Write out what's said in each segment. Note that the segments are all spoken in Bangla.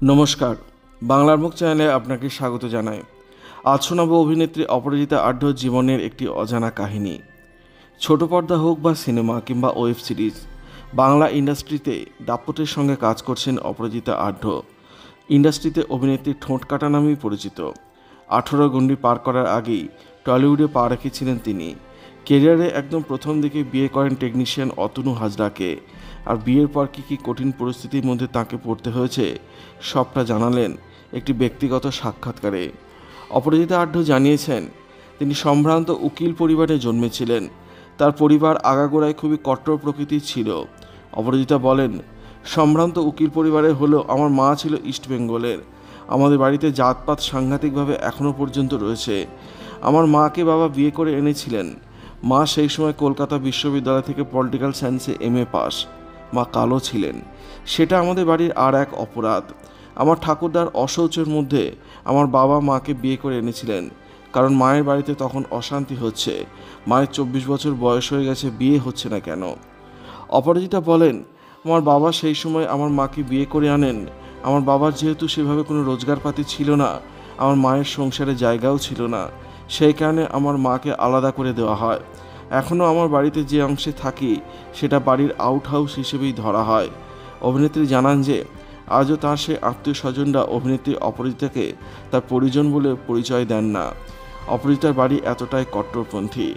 নমস্কার, বাংলার মুখ চ্যানেলে আপনাকে স্বাগত জানাই। আজ শোনাবো অভিনেত্রী অপরাজিতা আঢ্যর জীবনের একটি অজানা কাহিনী। ছোট পর্দা হোক বা সিনেমা কিংবা ওয়েব সিরিজ, বাংলা ইন্ডাস্ট্রিতে দাপটের সঙ্গে কাজ করছেন অপরাজিতা আঢ্য। ইন্ডাস্ট্রিতে অভিনেত্রীর ঠোঁট কাটা নামেই পরিচিত। 18 গণ্ডি পার করার আগেই টলিউডে পা রেখেছিলেন তিনি। কেরিয়ারে একদম প্রথম দিকে বিয়ে করেন টেকনিশিয়ান অতনু হাজরাকে। আর বিয়ের পর কী কঠিন পরিস্থিতির মধ্যে তাকে পড়তে হয়েছে সবটা জানালেন একটি ব্যক্তিগত সাক্ষাৎকারে। অপরাজিতা আঢ্য জানিয়েছেন, তিনি সম্ভ্রান্ত উকিল পরিবারে জন্মেছিলেন। তার পরিবার আগাগোড়ায় খুবই কট্টর প্রকৃতির ছিল। অপরাজিতা বলেন, সম্ভ্রান্ত উকিল পরিবারে হলেও আমার মা ছিল ইস্ট বেঙ্গলের। আমাদের বাড়িতে জাতপাত সাংঘাতিকভাবে এখনও পর্যন্ত রয়েছে। আমার মাকে বাবা বিয়ে করে এনেছিলেন। মা সেই সময় কলকাতা বিশ্ববিদ্যালয় থেকে পলিটিক্যাল সায়েন্সে MA পাস। মা কালো ছিলেন, সেটা আমাদের বাড়ির আর এক অপরাধ। আমার ঠাকুরদার অশৌচের মধ্যে আমার বাবা মাকে বিয়ে করে এনেছিলেন, কারণ মায়ের বাড়িতে তখন অশান্তি হচ্ছে। মায়ের 24 বছর বয়স হয়ে গেছে, বিয়ে হচ্ছে না কেন। অপরাজিতা বলেন, আমার বাবা সেই সময় আমার মাকে বিয়ে করে আনেন। আমার বাবার যেহেতু সেভাবে কোনো রোজগারপাতি ছিল না, আমার মায়ের সংসারে জায়গাও ছিল না, সেই কারণে আমার মাকে আলাদা করে দেওয়া হয়। এখনও আমার বাড়িতে যে অংশে থাকি সেটা বাড়ির আউট হাউস হিসেবেই ধরা হয়। অভিনেত্রী জানান যে আজও তার সে আত্মীয় স্বজনরা অভিনেত্রী অপরাজিতাকে তার পরিজন বলে পরিচয় দেন না। অপরাজিতার বাড়ি এতটাই কট্টরপন্থী।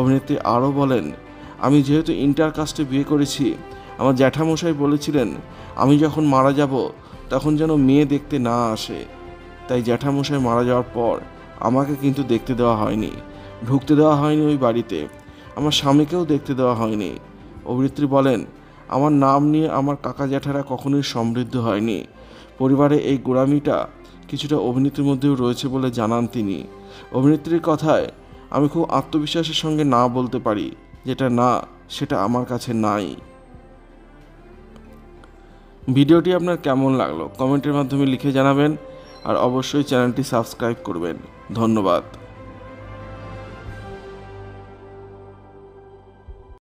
অভিনেত্রী আরও বলেন, আমি যেহেতু ইন্টারকাস্টে বিয়ে করেছি, আমার জ্যাঠামশাই বলেছিলেন আমি যখন মারা যাব তখন যেন মেয়ে দেখতে না আসে। তাই জ্যাঠামশাই মারা যাওয়ার পর আমাকে কিন্তু দেখতে দেওয়া হয়নি, ঢুকতে দেওয়া হয়নি ওই বাড়িতে। আমার স্বামীকেও দেখতে দেওয়া হয়নি। অভিনেত্রী বলেন, আমার নাম নিয়ে আমার কাকা জ্যাঠারা কখনোই সমৃদ্ধ হয়নি। পরিবারে এই গোঁড়ামিটা কিছুটা অভিনেত্রীর মধ্যেও রয়েছে বলে জানান তিনি। অভিনেত্রীর কথায়, আমি খুব আত্মবিশ্বাসের সঙ্গে না বলতে পারি, যেটা না সেটা আমার কাছে নাই। ভিডিওটি আপনার কেমন লাগলো কমেন্টের মাধ্যমে লিখে জানাবেন, আর অবশ্যই চ্যানেলটি সাবস্ক্রাইব করবেন। ধন্যবাদ।